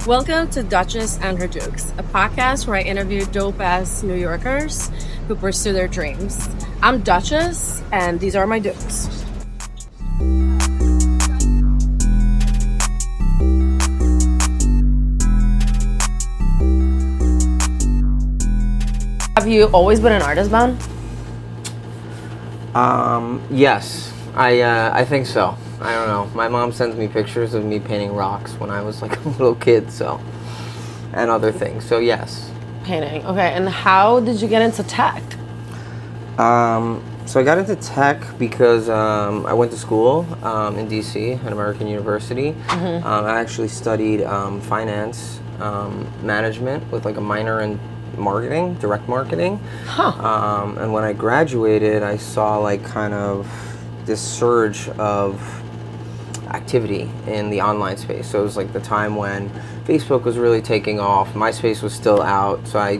Welcome to Dutchess and Her Jokes, a podcast where I interview dope-ass New Yorkers who pursue their dreams. I'm Dutchess, and these are my jokes. Have you always been an artist, man? Yes, I think so. I don't know. My mom sends me pictures of me painting rocks when I was like a little kid, and other things. So yes. Painting. Okay, and how did you get into tech? So I got into tech because I went to school in DC at American University. Mm-hmm. I actually studied finance management with like a minor in marketing, direct marketing. Huh. And when I graduated, I saw like kind of this surge of activity in the online space. So it was like the time when Facebook was really taking off, MySpace was still out. So I,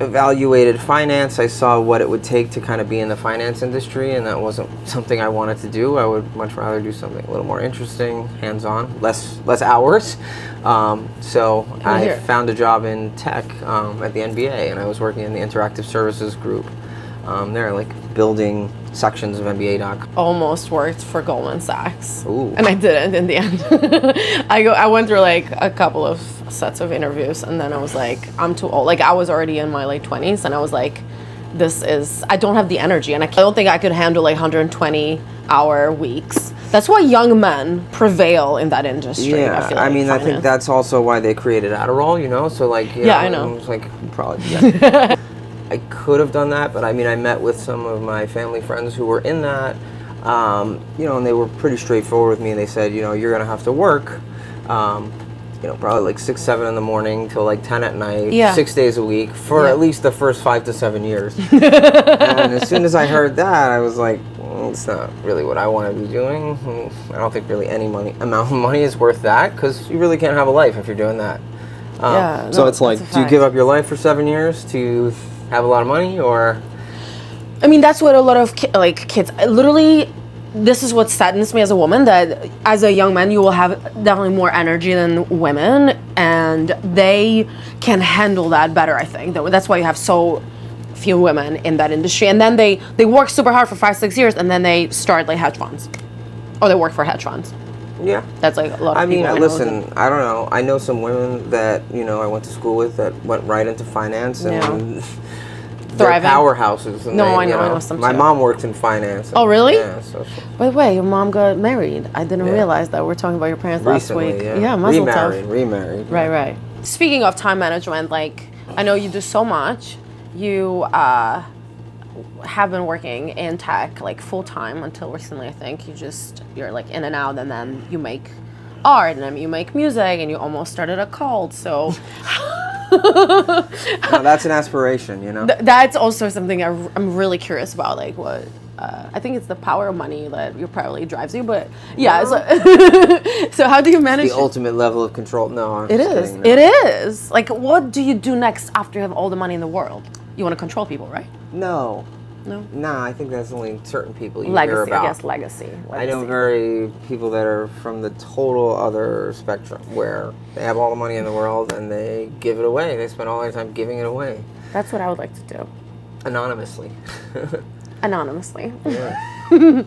evaluated finance. I saw what it would take to kind of be in the finance industry, and that wasn't something I wanted to do. I would much rather do something a little more interesting, hands-on, less hours. So I found a job in tech at the NBA, and I was working in the interactive services group. They're like building sections of NBA.com. Almost worked for Goldman Sachs. Ooh. And I didn't in the end. I went through like a couple of sets of interviews, and then I was like, I'm too old. Like I was already in my late 20s, and I was like, I don't have the energy, and I don't think I could handle like 120-hour weeks. That's why young men prevail in that industry. Yeah, I think that's also why they created Adderall, so like, I know. It was like, probably, yeah. I could have done that, but I met with some of my family friends who were in that, and they were pretty straightforward with me, and they said, you're going to have to work, probably like 6, 7 in the morning till like 10 at night, 6 days a week for at least the first 5 to 7 years. And as soon as I heard that, I was like, it's not really what I want to be doing. I don't think really any amount of money is worth that, because you really can't have a life if you're doing that. So it's like, do you give up your life for 7 years to have a lot of money, or? I mean, that's what a lot of kids, literally, this is what saddens me as a woman, that as a young man, you will have definitely more energy than women, and they can handle that better, I think. That's why you have so few women in that industry. And then they work super hard for 5-6 years, and then they start like hedge funds, or they work for hedge funds. Yeah. That's like a lot of people. Listen, I don't know. I know some women that, I went to school with that went right into finance, and they're powerhouses. And I know some too. My mom worked in finance. Oh, really? Yeah. So. By the way, your mom got married. I didn't realize that. We're talking about your parents recently, last week. Yeah, mazel tov. Remarried. Right. Speaking of time management, like, I know you do so much. You have been working in tech like full time until recently. I think you're like in and out, and then you make art, and then you make music, and you almost started a cult. So no, that's an aspiration, That's also something I'm really curious about. Like, what? I think it's the power of money that probably drives you. But yeah, so how do you manage the ultimate level of control? No, it is. It is. Like, what do you do next after you have all the money in the world? You want to control people, right? No. Nah, I think that's only certain people you hear about. I guess legacy. I know people that are from the total other spectrum, where they have all the money in the world and they give it away. They spend all their time giving it away. That's what I would like to do. Anonymously. Yeah.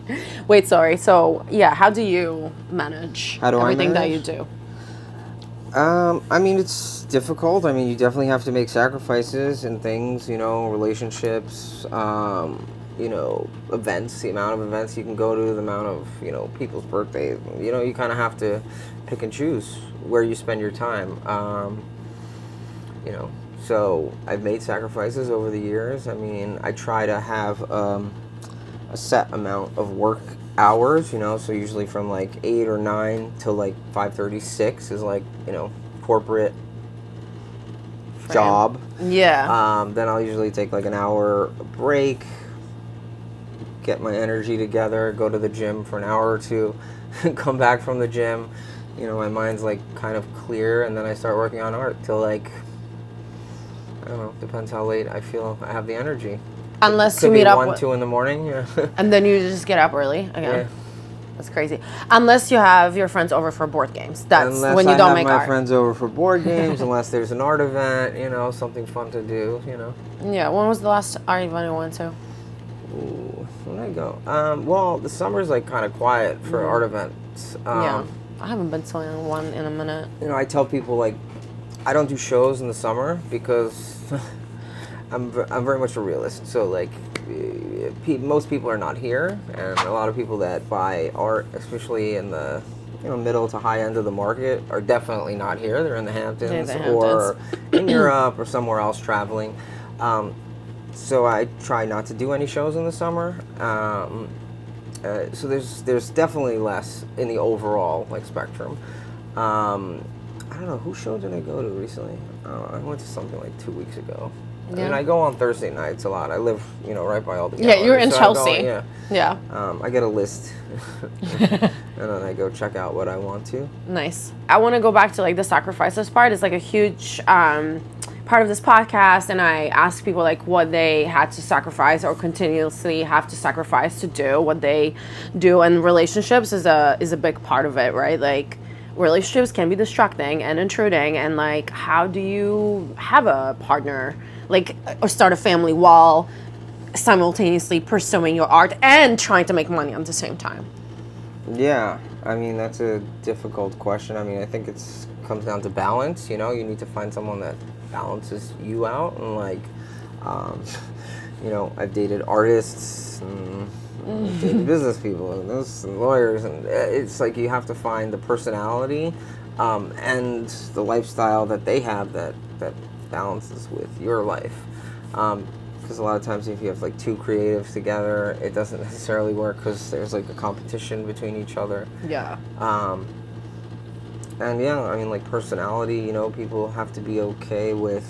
Wait, sorry. So, how do you manage everything that you do? It's difficult. You definitely have to make sacrifices and things, relationships, events, the amount of events you can go to, the amount of, people's birthdays. You kind of have to pick and choose where you spend your time. So I've made sacrifices over the years. I try to have a set amount of work hours, so usually from like 8 or 9 till like 5:36 is like, corporate job. Yeah. Then I'll usually take like an hour break, get my energy together, go to the gym for an hour or two, come back from the gym, my mind's like kind of clear, and then I start working on art till like, I don't know, depends how late I feel I have the energy. Unless you meet up 1, 2 in the morning, yeah. And then you just get up early again. That's crazy. Unless you have your friends over for board games. That's Unless when you I don't have make my art. friends over for board games, unless there's an art event, you know, something fun to do, you know. Yeah. When was the last art event you went to? Ooh, when did I go? Well, the summer's like kind of quiet for art events. Yeah. I haven't been to one in a minute. You know, I tell people like, I don't do shows in the summer because I'm very much a realist. So like, most people are not here, and a lot of people that buy art, especially in the middle to high end of the market, are definitely not here. They're in the Hamptons, or in Europe or somewhere else traveling. So I try not to do any shows in the summer. So there's definitely less in the overall like spectrum. I don't know, whose show did I go to recently? I went to something like 2 weeks ago. Yeah. And I go on Thursday nights a lot. I live, right by all the galleries. Yeah, you're in so Chelsea. Yeah. I get a list, and then I go check out what I want to. Nice. I want to go back to like the sacrifices part. It's like a huge part of this podcast, and I ask people like what they had to sacrifice or continuously have to sacrifice to do what they do, and relationships is a big part of it, right? Like, relationships can be distracting and intruding, and like, how do you have a partner, like, or start a family while simultaneously pursuing your art and trying to make money at the same time? Yeah, I mean, that's a difficult question. I mean, I think it comes down to balance. You need to find someone that balances you out, and like, I've dated artists and I've dated business people and lawyers, and it's like you have to find the personality and the lifestyle that they have that balances with your life. Because a lot of times if you have like two creatives together, it doesn't necessarily work because there's like a competition between each other. Yeah. And yeah, I mean, like, personality, people have to be okay with,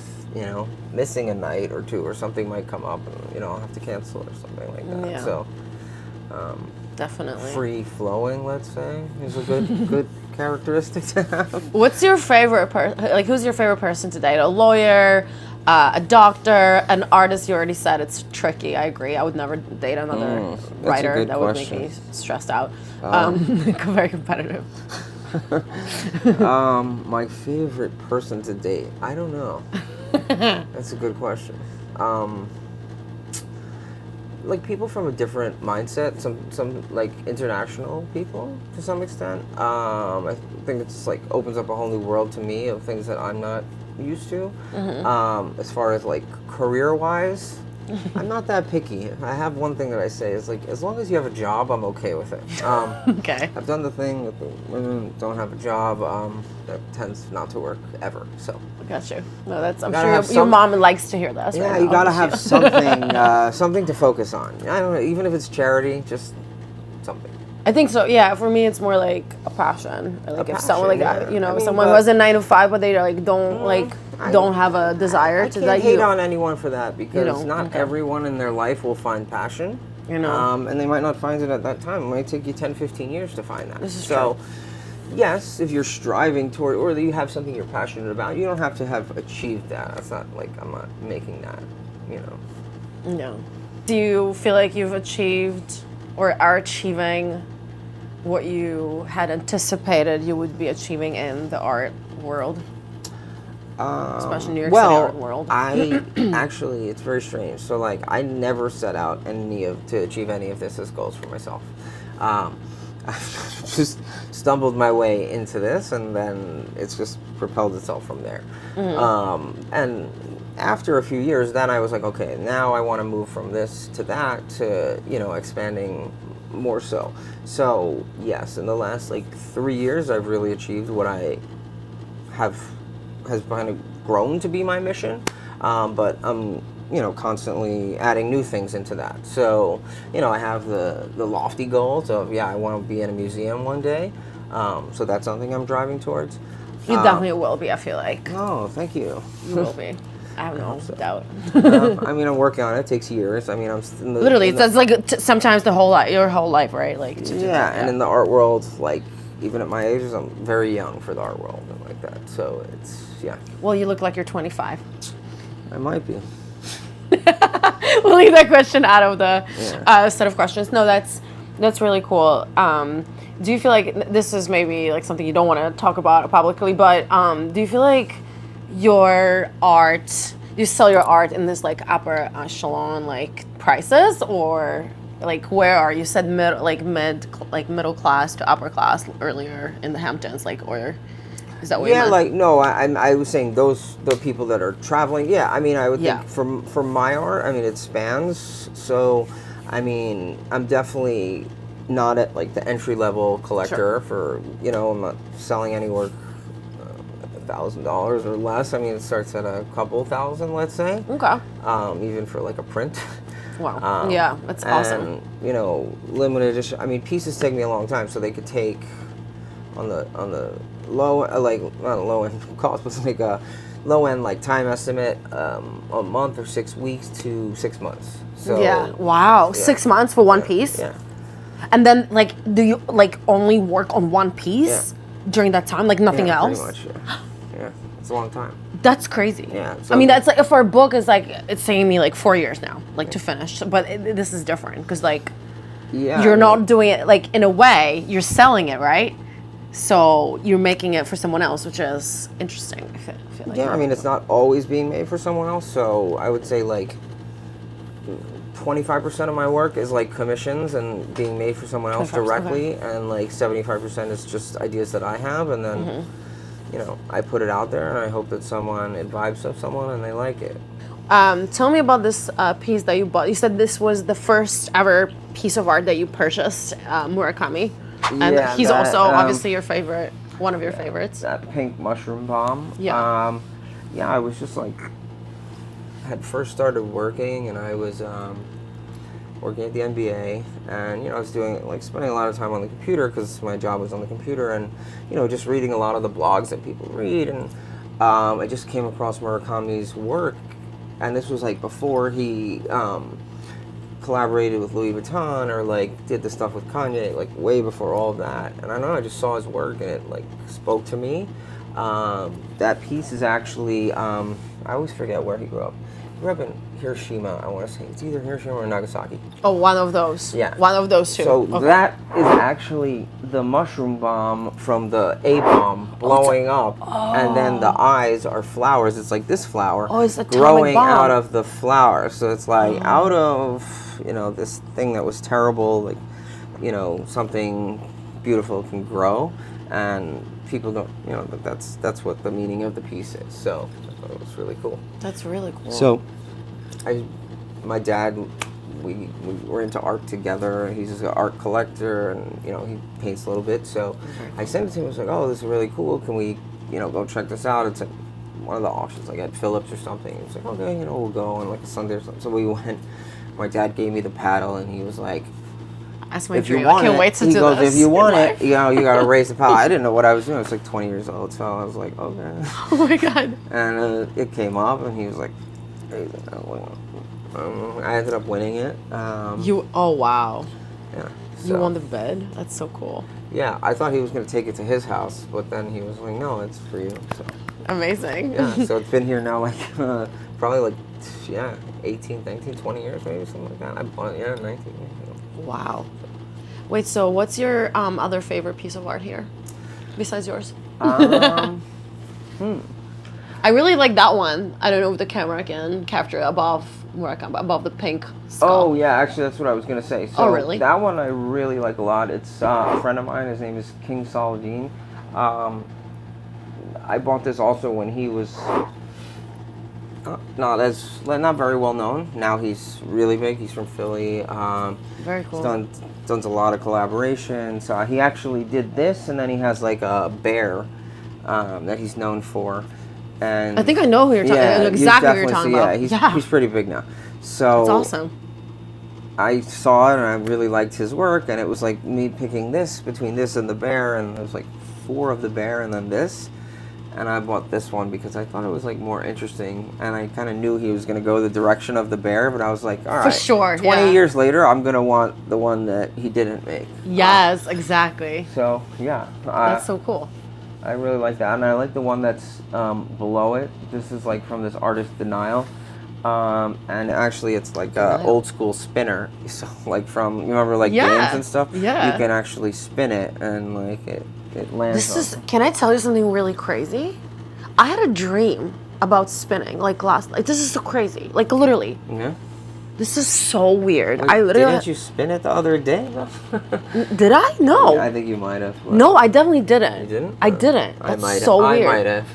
missing a night or two, or something might come up and, I'll have to cancel or something like that. Yeah. So, definitely. free flowing, let's say, is a good characteristic to have. What's your favorite who's your favorite person to date? A lawyer, a doctor, an artist? You already said it's tricky. I agree. I would never date another writer. That would make me stressed out. Very competitive. My favorite person to date? I don't know. That's a good question. Like, people from a different mindset, some like international people to some extent. I think it's like opens up a whole new world to me of things that I'm not used to. As far as like career-wise, I'm not that picky. I have one thing that I say is like, as long as you have a job, I'm okay with it. Okay. I've done the thing that the women don't have a job. That tends not to work ever. So. Got you. No, I'm sure your mom likes to hear that. Yeah, right you now. gotta have something to focus on. I don't know, even if it's charity, just something. I think so. Yeah, for me, it's more like a passion. Or like if someone like that, I mean, someone was a 9-to-5, but they like don't have a desire I to can't hate on anyone for that, because not everyone in their life will find passion. And they might not find it at that time. It might take you 10, 15 years to find that. This is true. Yes, if you're striving toward, or that you have something you're passionate about, you don't have to have achieved that. That's not like, I'm not making that, No. Do you feel like you've achieved or are achieving what you had anticipated you would be achieving in the art world? Especially New York City art world. I actually, it's very strange. So like, I never set out to achieve any of this as goals for myself. I just stumbled my way into this, and then it's just propelled itself from there. And after a few years, then I was like, okay, now I want to move from this to that to, expanding more so. So yes, in the last like 3 years, I've really achieved what I has kind of grown to be my mission. But I'm constantly adding new things into that. So, I have the lofty goals of, I want to be in a museum one day. So that's something I'm driving towards. You definitely will be, I feel like. Oh, thank you. You will be. I have no doubt. I mean, I'm working on it. It takes years. I mean, I'm literally, it's like sometimes your whole life, right? Like, and in the art world, like, even at my age, I'm very young for the art world and like that. So it's, Well, you look like you're 25. I might be. We'll leave that question out of the set of questions. No, That's really cool. Do you feel like this is maybe like something you don't want to talk about publicly, but do you feel like your art, you sell your art in this like upper echelon like prices, or like where are you said middle class to upper class earlier in the Hamptons, like, or is that what you Yeah, meant? like no, I was saying the people that are traveling. Yeah, I mean, I would Yeah. think from my art, I mean, it spans. So, I mean, I'm definitely not at like the entry level collector Sure. for, you know, I'm not selling anywhere $1,000 or less. I mean, it starts at a couple thousand, let's say. Okay. Even for like a print. Wow. Yeah, that's awesome. And, you know, limited edition. I mean, pieces take me a long time, so they could take on the low, like not a low end cost, but like a low end like time estimate, a month or 6 weeks to 6 months. So Yeah. Wow. yeah. 6 months for one piece. Yeah. And then, like, do you like only work on one piece during that time, like nothing Yeah, else? pretty much. Yeah. Yeah, it's a long time. That's crazy. Yeah, I so- mean, that's like for a book is like it's taking me like 4 years now, like to finish. But this is different because like Yeah, you're I mean, not doing it like in a way you're selling it, right? So you're making it for someone else, which is interesting. I feel like. Yeah, I mean, it's not always being made for someone else, so I would say like 25% of my work is like commissions and being made for someone else 25%, directly, and like 75% is just ideas that I have, and then you know, I put it out there and I hope that it vibes with someone and they like it. Tell me about this piece that you bought. You said this was the first ever piece of art that you purchased, Murakami, and Yeah, he's that, also obviously your favorite, one of your favorites. That pink mushroom bomb. Yeah. Yeah, I was just like, had first started working, and I was working at the NBA, and you know, I was doing like spending a lot of time on the computer because my job was on the computer, and you know, just reading a lot of the blogs that people read, and I just came across Murakami's work, and this was like before he collaborated with Louis Vuitton or like did the stuff with Kanye, like way before all of that. And I know I just saw his work and it like spoke to me. That piece is actually, I always forget where he grew up. He grew up in Hiroshima, I want to say. It's either Hiroshima or Nagasaki. Oh, one of those. Yeah. One of those two. So Okay. that is actually the mushroom bomb from the A-bomb blowing up, and then the eyes are flowers. It's like this flower Oh, it's atomic growing bomb. out of the flower. So it's like out of, you know, this thing that was terrible, like, you know, something beautiful can grow, and people don't, you know, that's what the meaning of the piece is. So I thought it was really cool. That's really cool. So, my dad, we were into art together. He's an art collector, and you know, he paints a little bit. So I sent it to him. I was like, "Oh, this is really cool. Can we, you know, go check this out?" It's at one of the auctions, like at Phillips or something. He was like, "Okay, you know, we'll go on like a Sunday or something." So we went. My dad gave me the paddle, and he was like, That's my "If you dream. want I can't it," wait to he do goes, this. "If you in want life. it, you know, you gotta raise the paddle." I didn't know what I was doing. I was like 20 years old, so I was like, "Okay." Oh my god. And it came up, and he was like, I ended up winning it. Oh wow. Yeah. You so- won the bed. That's so cool. Yeah, I thought he was going to take it to his house, but then he was like, "No, it's for you." So Amazing. yeah, so it's been here now like probably like 18, 19, 20 years maybe, something like that. I bought it, 19. Wow. Wait, so what's your other favorite piece of art here, besides yours? I really like that one. I don't know if the camera can capture it above the pink skull. Oh yeah, actually that's what I was gonna say. So Oh, really? that one I really like a lot. It's a friend of mine. His name is King Saladin. I bought this also when he was not very well known. Now he's really big. He's from Philly. Very cool. He's done a lot of collaborations. He actually did this, and then he has like a bear that he's known for. And I think I know who you're talking. you Exactly what you're definitely talking see- about. he's pretty big now. So It's awesome. I saw it and I really liked his work, and it was like me picking this between this and the bear, and there was like 4 of the bear and then this, and I bought this one because I thought it was like more interesting, and I kind of knew he was going to go the direction of the bear, but I was like, all right, For sure, 20 yeah. years later, I'm going to want the one that he didn't make. Yes, exactly. So yeah, That's so cool. I really like that, and I like the one that's below it. This is like from this artist Denial. And actually, it's like a old school spinner. So, like from you remember like Yeah. games and stuff. Yeah. You can actually spin it, and like it lands. This is. Can I tell you something really crazy? I had a dream about spinning like last night. This is so crazy. Like literally. Yeah. This is so weird. Wait, I literally. Didn't you spin it the other day? Did I? No. Yeah, I think you might have. No, I definitely didn't. You didn't? I didn't. That's I might so have. weird. I might have.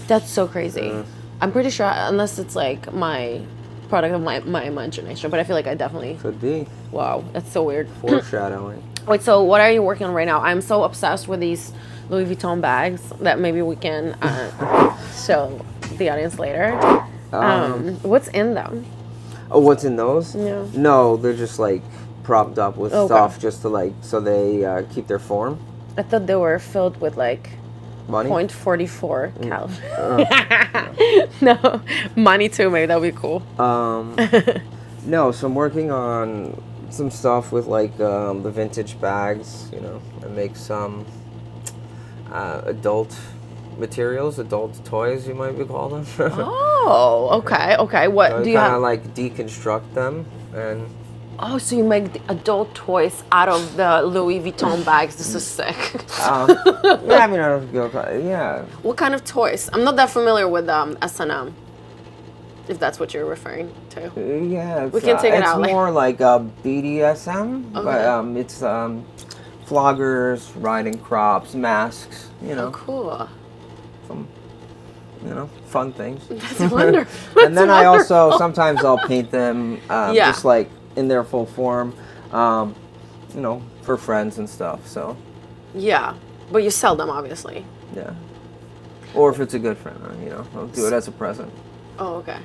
That's so crazy. I'm pretty sure, unless it's like my product of my imagination, but I feel like I definitely. Could be. Wow, that's so weird. Foreshadowing. Wait, so what are you working on right now? I'm so obsessed with these Louis Vuitton bags that maybe we can show the audience later. What's in them? Oh, what's in those? Yeah. No, they're just like propped up with stuff just to like so they keep their form. I thought they were filled with like Money. 0.44 calories. No, money too. Maybe that would be cool. No, so I'm working on some stuff with like the vintage bags. You know, I make some adult materials, adult toys, you might be call them. Oh, okay, okay. What So do you kind of have? like deconstruct them and. Oh, so you make the adult toys out of the Louis Vuitton bags. This is sick. Yeah, I mean, I don't go. Yeah. What kind of toys? I'm not that familiar with S&M, if that's what you're referring to. Yeah, We can take it out, It's like- more like BDSM, but it's floggers, riding crops, masks. You know, Oh, cool. some fun things. That's wonderful. And then I also sometimes I'll paint them Yeah. just like in their full form, you know, for friends and stuff. So Yeah, but you sell them, obviously. yeah, or if it's a good friend, you know, I'll do it as a present. Oh, okay.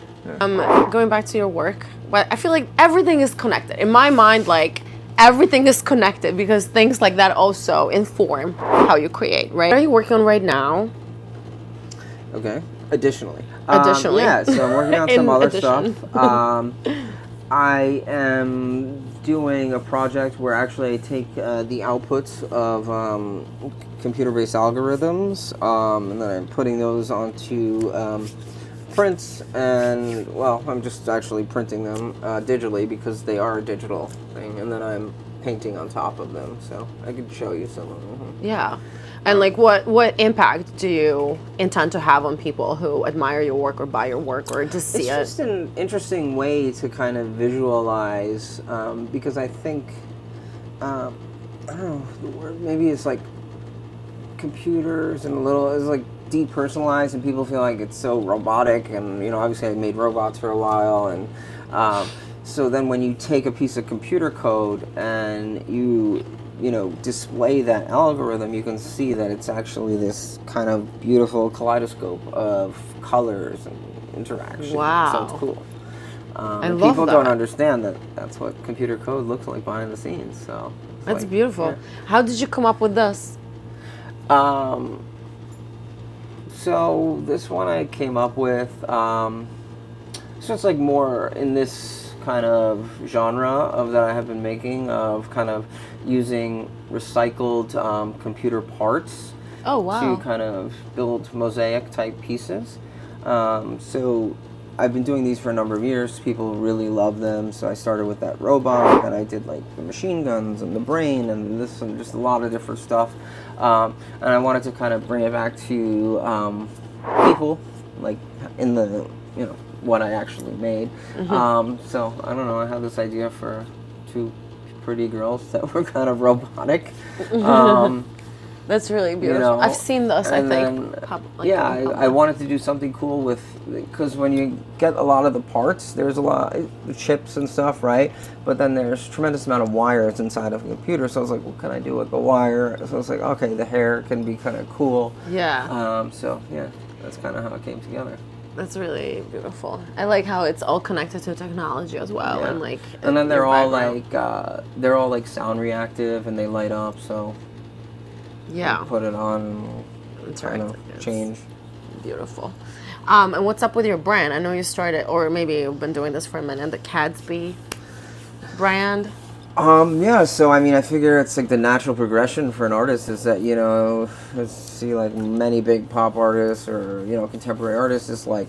Going back to your work, well, I feel like everything is connected. In my mind, like, everything is connected because things like that also inform how you create, right? What are you working on right now? Okay. Additionally. Additionally. Yeah, so I'm working on In some other addition. stuff. I am doing a project where actually I take the outputs of computer-based algorithms, and then I'm putting those onto prints, and well, I'm just actually printing them digitally because they are a digital thing, and then I'm painting on top of them. So I could show you some of them. Yeah. And like what impact do you intend to have on people who admire your work or buy your work or just see It's it? just an interesting way to kind of visualize, because I think, I don't know, the word maybe it's like computers and it's like depersonalized, and people feel like it's so robotic, and you know, obviously I made robots for a while, and so then when you take a piece of computer code and you know, display that algorithm, you can see that it's actually this kind of beautiful kaleidoscope of colors and interaction. Wow. So it's cool. I And love people that. don't understand that that's what computer code looks like behind the scenes. So it's That's like, beautiful. yeah. How did you come up with this? So this one I came up with. So it's like more in this kind of genre of that I have been making of kind of using recycled computer parts Oh, wow. to kind of build mosaic type pieces. So I've been doing these for a number of years. People really love them. So I started with that robot, and I did like the machine guns and the brain and this and just a lot of different stuff. And I wanted to kind of bring it back to people, like in the, you know, what I actually made. So I don't know, I had this idea for two pretty girls that were kind of robotic. That's really beautiful. know, I've seen this, I and think. then, I wanted to do something cool with, because when you get a lot of the parts, there's a lot of chips and stuff, right? But then there's tremendous amount of wires inside of a computer. So I was like, what can I do with a wire? So I was like, okay, the hair can be kind of cool. Yeah. So yeah, that's kind of how it came together. That's really beautiful. I like how it's all connected to technology as well, Yeah. and like. And then your they're all like sound reactive, and they light up. So Yeah. put it on, That's kind right. of It's change. Beautiful. And what's up with your brand? I know you started, or maybe you've been doing this for a minute. The Katzby brand. Yeah, so I mean, I figure it's like the natural progression for an artist is that, you know, let's see like many big pop artists or, you know, contemporary artists is like,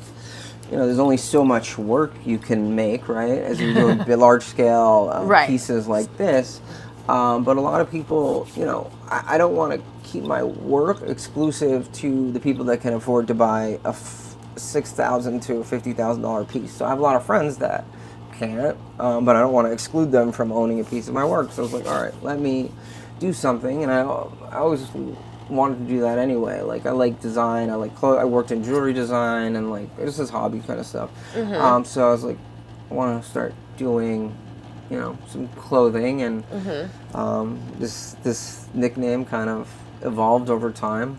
you know, there's only so much work you can make, right? As you're doing large scale Right. pieces like this. But a lot of people, you know, I don't want to keep my work exclusive to the people that can afford to buy a $6,000 to $50,000 piece. So I have a lot of friends that can't, but I don't want to exclude them from owning a piece of my work. So I was like, all right, let me do something. And I always wanted to do that anyway. Like, I like design, I like clothes. I worked in jewelry design and like this is hobby kind of stuff. So I was like, I want to start doing, you know, some clothing, and this nickname kind of evolved over time.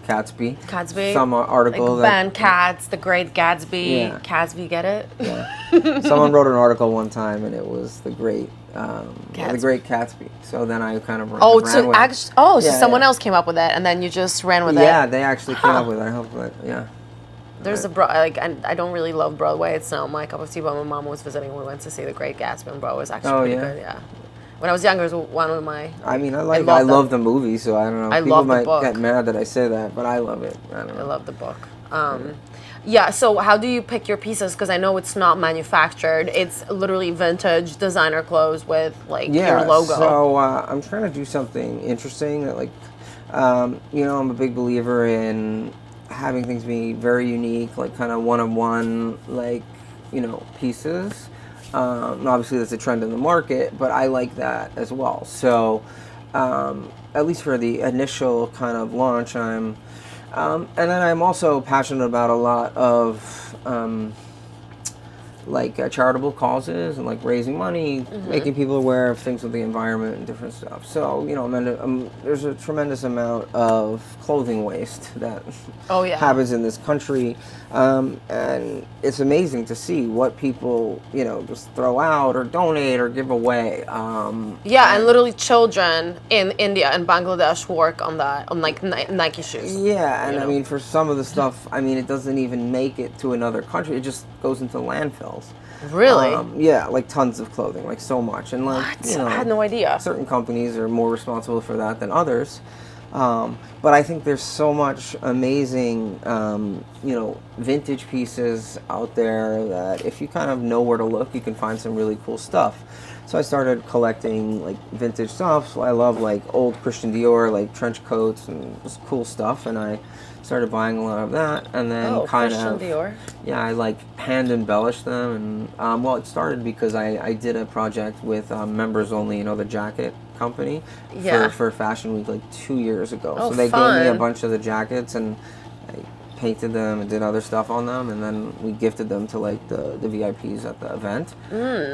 Katzby. Katzby. Some article like that Ben Katz, the Great Gatsby. Yeah. Katzby, get it? Yeah. Someone wrote an article one time, and it was the Great Katzby. So then I kind of ran with it. So someone else came up with it, and then you just ran with it. Yeah, they actually came up with it. I hope that, yeah. There's I don't really love Broadway. It's not my cup of tea, but my mom was visiting. We went to see The Great Gatsby, and Broadway was actually pretty good. Yeah. When I was younger, it was one of my. I mean, I love the movie, so I don't know. I People love the might book. get mad that I say that, but I love it. I don't know. I love the book. Yeah. So how do you pick your pieces? Because I know it's not manufactured. It's literally vintage designer clothes with like your logo. So I'm trying to do something interesting. That, like, you know, I'm a big believer in having things be very unique, like kind of one-of-one, like, you know, pieces. Obviously, that's a trend in the market, but I like that as well. So, at least for the initial kind of launch, and then I'm also passionate about a lot of charitable causes and like raising money, making people aware of things with the environment and different stuff. So, you know, there's a tremendous amount of clothing waste that happens in this country, and it's amazing to see what people, you know, just throw out or donate or give away. And literally children in India and Bangladesh work on that, on like Nike shoes. Yeah, and I mean, for some of the stuff, I mean, it doesn't even make it to another country. It just goes into landfills. Really? Yeah, like tons of clothing, like so much. And like, What? you know, I had no idea. Certain companies are more responsible for that than others. But I think there's so much amazing, you know, vintage pieces out there that if you kind of know where to look, you can find some really cool stuff. So I started collecting like vintage stuff. So I love like old Christian Dior, like trench coats and just cool stuff. And I started buying a lot of that, and then Christian Dior. Yeah, I like hand embellished them, and well, it started because I did a project with Members Only, you know, the jacket company, for Fashion Week like 2 years ago. Oh, so they fun. gave me a bunch of the jackets, and I painted them and did other stuff on them, and then we gifted them to like the VIPs at the event.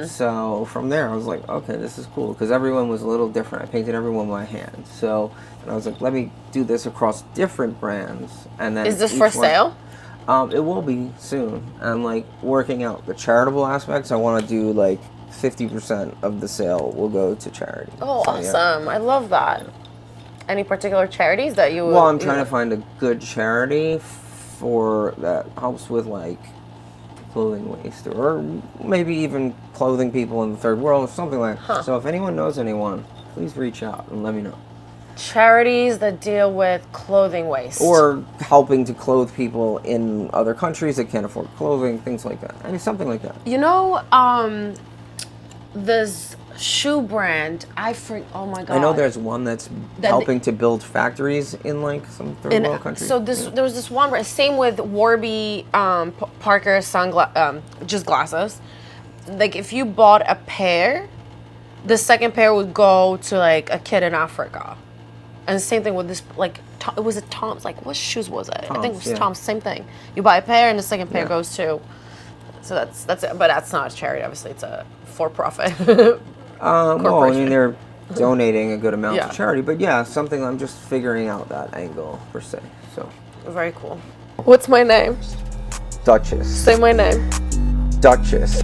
So from there, I was like, okay, this is cool, because everyone was a little different. I painted everyone by hand. So, and I was like, let me do this across different brands, and then is this for sale? It will be soon. I'm like working out the charitable aspects. I want to do like 50% of the sale will go to charity. Oh, so, awesome! Yeah. I love that. Any particular charities that you? Well, I'm trying to find a good charity that helps with like clothing waste, or maybe even clothing people in the third world, or something like that. So if anyone knows anyone, please reach out and let me know. Charities that deal with clothing waste. Or helping to clothe people in other countries that can't afford clothing, things like that. I mean, something like that. You know, this shoe brand, oh my God. I know there's one that's helping to build factories in like some third world countries. So there was this one brand, same with Warby Parker just glasses. Like if you bought a pair, the second pair would go to like a kid in Africa. And same thing with this, like, it was a Tom's, like, what shoes was it? I think it was Tom's, same thing. You buy a pair and the second pair goes to, so that's it. But that's not a charity, obviously, it's a for-profit well, I mean, they're donating a good amount to charity, but yeah, something I'm just figuring out that angle, per se, so. Very cool. What's my name? Dutchess. Say my name. Dutchess.